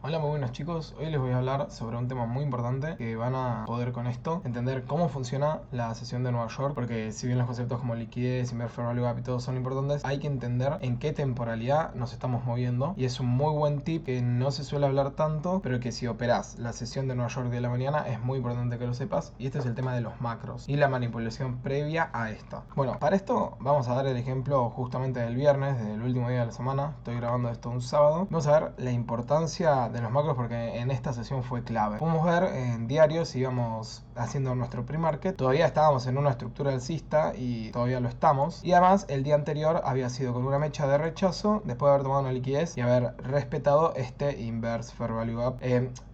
Hola, muy buenos chicos. Hoy les voy a hablar sobre un tema muy importante que van a poder con esto entender cómo funciona la sesión de Nueva York, porque si bien los conceptos como liquidez, inverse fair value gap y todo son importantes, hay que entender en qué temporalidad nos estamos moviendo, y es un muy buen tip que no se suele hablar tanto, pero que si operás la sesión de Nueva York de la mañana es muy importante que lo sepas, y este es el tema de los macros y la manipulación previa a esta. Bueno, para esto vamos a dar el ejemplo justamente del viernes, del último día de la semana. Estoy grabando esto un sábado. Vamos a ver la importancia de los macros porque en esta sesión fue clave. Podemos ver en diarios, íbamos haciendo nuestro pre-market, todavía estábamos en una estructura alcista y todavía lo estamos, y además el día anterior había sido con una mecha de rechazo después de haber tomado una liquidez y haber respetado este inverse fair value gap,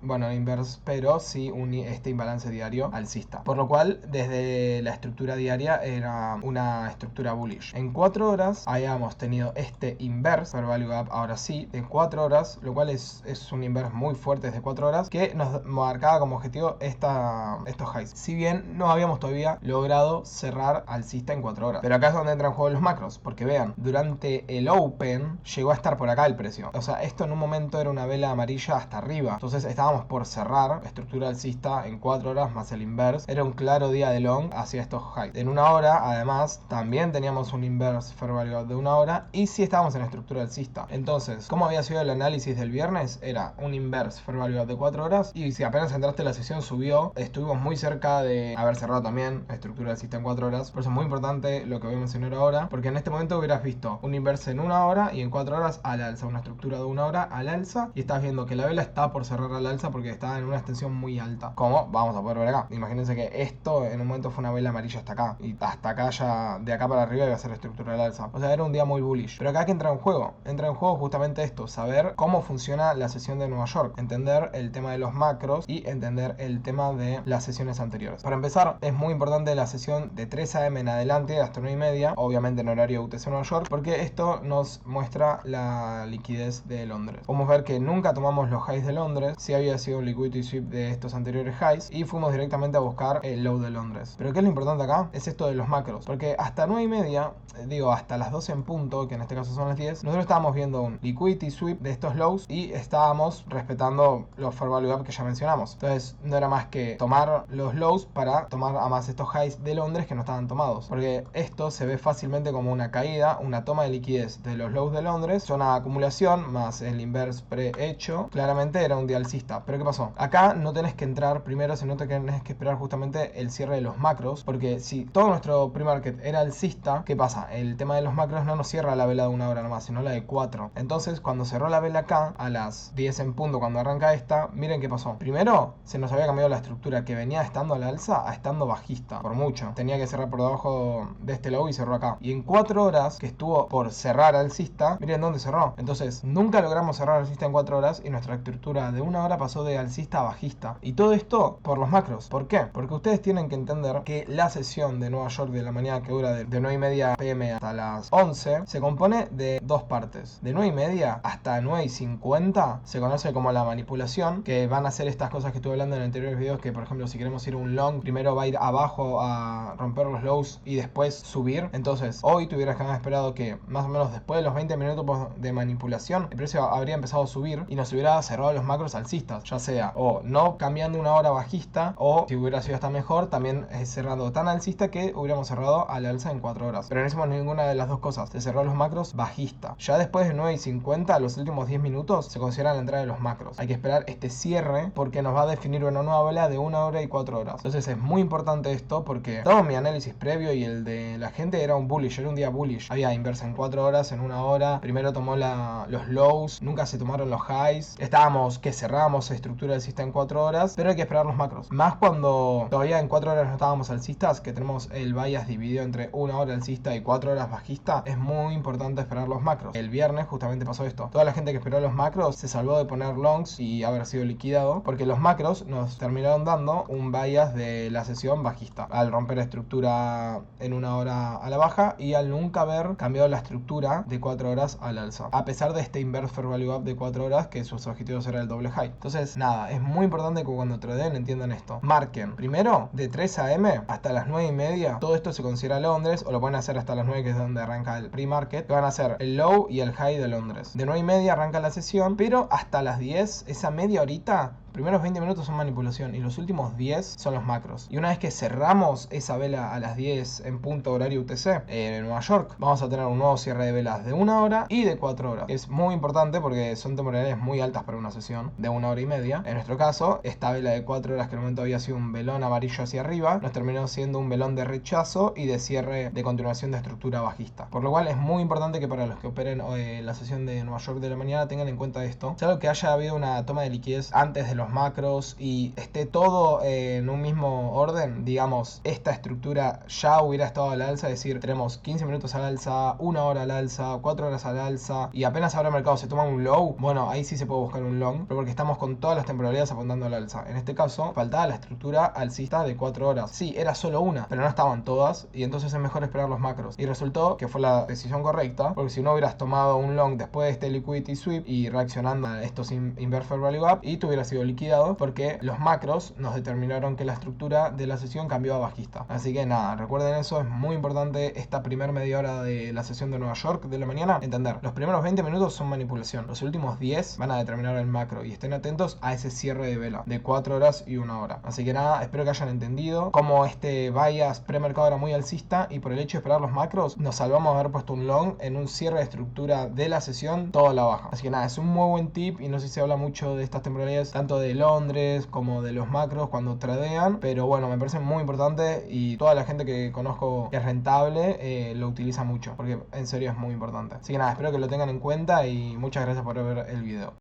bueno, inverse, pero sí este imbalance diario alcista, por lo cual desde la estructura diaria era una estructura bullish. En 4 horas habíamos tenido este inverse fair value gap, ahora sí, en 4 horas, lo cual es un inverse muy fuerte desde 4 horas que nos marcaba como objetivo estos highs, si bien no habíamos todavía logrado cerrar alcista en 4 horas. Pero acá es donde entran en juego los macros, porque vean, durante el open llegó a estar por acá el precio, o sea, esto en un momento era una vela amarilla hasta arriba, entonces estábamos por cerrar estructura alcista en 4 horas más el inverse, era un claro día de long hacia estos highs. En una hora además también teníamos un inverse fair value gap de una hora y sí estábamos en estructura alcista. Entonces, ¿cómo había sido el análisis del viernes? Era un inverse fair value gap de 4 horas y si apenas entraste la sesión subió, estuvimos muy cerca de haber cerrado también estructura alcista en 4 horas. Por eso es muy importante lo que voy a mencionar ahora, porque en este momento hubieras visto un inverse en una hora y en 4 horas al alza, una estructura de una hora al alza, y estás viendo que la vela está por cerrar al alza porque está en una extensión muy alta, como vamos a poder ver acá. Imagínense que esto en un momento fue una vela amarilla hasta acá y hasta acá ya de acá para arriba iba a ser estructura al alza, o sea, era un día muy bullish. Pero acá que entra en juego justamente esto, saber cómo funciona la sesión de Nueva York, entender el tema de los macros y entender el tema de las sesiones anteriores. Para empezar, es muy importante la sesión de 3 AM en adelante hasta 9:30, obviamente en horario UTC Nueva York, porque esto nos muestra la liquidez de Londres. Podemos ver que nunca tomamos los highs de Londres, sí había sido un liquidity sweep de estos anteriores highs y fuimos directamente a buscar el low de Londres. Pero ¿qué es lo importante acá? Es esto de los macros, porque hasta 9:30, digo hasta las 12 en punto, que en este caso son las 10, nosotros estábamos viendo un liquidity sweep de estos lows y estábamos respetando los fair value gap que ya mencionamos. Entonces no era más que tomar los lows para tomar a más estos highs de Londres que no estaban tomados, porque esto se ve fácilmente como una caída, una toma de liquidez de los lows de Londres, zona de acumulación más el inverse prehecho, claramente era un día alcista. Pero ¿qué pasó? Acá no tenés que entrar primero, sino que tenés que esperar justamente el cierre de los macros, porque si todo nuestro pre-market era alcista, ¿qué pasa? El tema de los macros no nos cierra la vela de una hora nomás, sino la de 4. Entonces cuando cerró la vela acá a las 10 en punto, cuando arranca esta, miren qué pasó. Primero se nos había cambiado la estructura que venía estando a la alza a estando bajista, por mucho. Tenía que cerrar por debajo de este low y cerró acá. Y en 4 horas que estuvo por cerrar alcista, miren dónde cerró. Entonces nunca logramos cerrar alcista en 4 horas y nuestra estructura de una hora pasó de alcista a bajista. Y todo esto por los macros. ¿Por qué? Porque ustedes tienen que entender que la sesión de Nueva York de la mañana, que dura de 9:30 PM hasta las 11, se compone de dos partes. De 9:30 hasta 9:50 se conoce como la manipulación, que van a hacer estas cosas que estuve hablando en anteriores videos, que por ejemplo si queremos ir a un long, primero va a ir abajo a romper los lows y después subir. Entonces hoy tuvieras que haber esperado que más o menos después de los 20 minutos de manipulación el precio habría empezado a subir y nos hubiera cerrado los macros alcistas, ya sea o no cambiando una hora bajista, o si hubiera sido hasta mejor también cerrando tan alcista que hubiéramos cerrado al alza en 4 horas. Pero no hicimos ninguna de las dos cosas, se cerró los macros bajista. Ya después de 9:50, los últimos 10 minutos se considera la entrada de los macros. Hay que esperar este cierre porque nos va a definir una nueva vela de 1 hora y 4 horas. Entonces es muy importante esto porque todo mi análisis previo y el de la gente era un bullish, era un día bullish. Había inversa en 4 horas, en 1 hora. Primero tomó los lows, nunca se tomaron los highs. Estábamos que cerramos estructura alcista en 4 horas, pero hay que esperar los macros. Más cuando todavía en 4 horas no estábamos alcistas, que tenemos el bias dividido entre 1 hora alcista y 4 horas bajista, es muy importante esperar los macros. El viernes justamente pasó esto. Toda la gente que esperó los macros se salvó de poner longs y haber sido liquidado, porque los macros nos terminaron dando un bias de la sesión bajista, al romper estructura en 1 hora a la baja y al nunca haber cambiado la estructura de 4 horas al alza, a pesar de este inverse fair value gap de 4 horas que sus objetivos era el doble high. Entonces nada, es muy importante que cuando traden entiendan esto. Marquen primero de 3 AM hasta las 9:30, todo esto se considera Londres, o lo pueden hacer hasta las 9, que es donde arranca el pre-market, que van a hacer el low y el high de Londres. De 9:30 arranca la sesión, pero hasta hasta las 10, esa media horita, primeros 20 minutos son manipulación y los últimos 10 son los macros. Y una vez que cerramos esa vela a las 10 en punto horario UTC en Nueva York, vamos a tener un nuevo cierre de velas de 1 hora y de 4 horas. Es muy importante porque son temporalidades muy altas para una sesión de 1 hora y media. En nuestro caso, esta vela de 4 horas, que en el momento había sido un velón amarillo hacia arriba, nos terminó siendo un velón de rechazo y de cierre de continuación de estructura bajista. Por lo cual es muy importante que para los que operen la sesión de Nueva York de la mañana tengan en cuenta esto. Salvo que haya habido una toma de liquidez antes de los macros y esté todo en un mismo orden, digamos, esta estructura ya hubiera estado al alza, es decir, tenemos 15 minutos al alza, 1 hora al alza, 4 horas al alza y apenas ahora el mercado se toma un low, bueno, ahí sí se puede buscar un long, pero porque estamos con todas las temporalidades apuntando al alza. En este caso, faltaba la estructura alcista de 4 horas. Sí, era solo una, pero no estaban todas y entonces es mejor esperar los macros. Y resultó que fue la decisión correcta, porque si no hubieras tomado un long después de este liquidity sweep y reaccionando a estos inverse fair value gap y te hubiera sido liquidado porque los macros nos determinaron que la estructura de la sesión cambió a bajista. Así que nada, recuerden eso, es muy importante esta primer media hora de la sesión de Nueva York de la mañana, entender, los primeros 20 minutos son manipulación, los últimos 10 van a determinar el macro y estén atentos a ese cierre de vela de 4 horas y 1 hora. Así que nada, espero que hayan entendido cómo este bias premercado era muy alcista y por el hecho de esperar los macros nos salvamos de haber puesto un long en un cierre de estructura de la sesión toda la baja. Así que nada, es un muy buen tip y no sé si se habla mucho de estas temporalidades tanto de Londres como de los macros cuando tradean, pero bueno, me parece muy importante y toda la gente que conozco que es rentable lo utiliza mucho porque en serio es muy importante. Así que nada, espero que lo tengan en cuenta y muchas gracias por ver el video.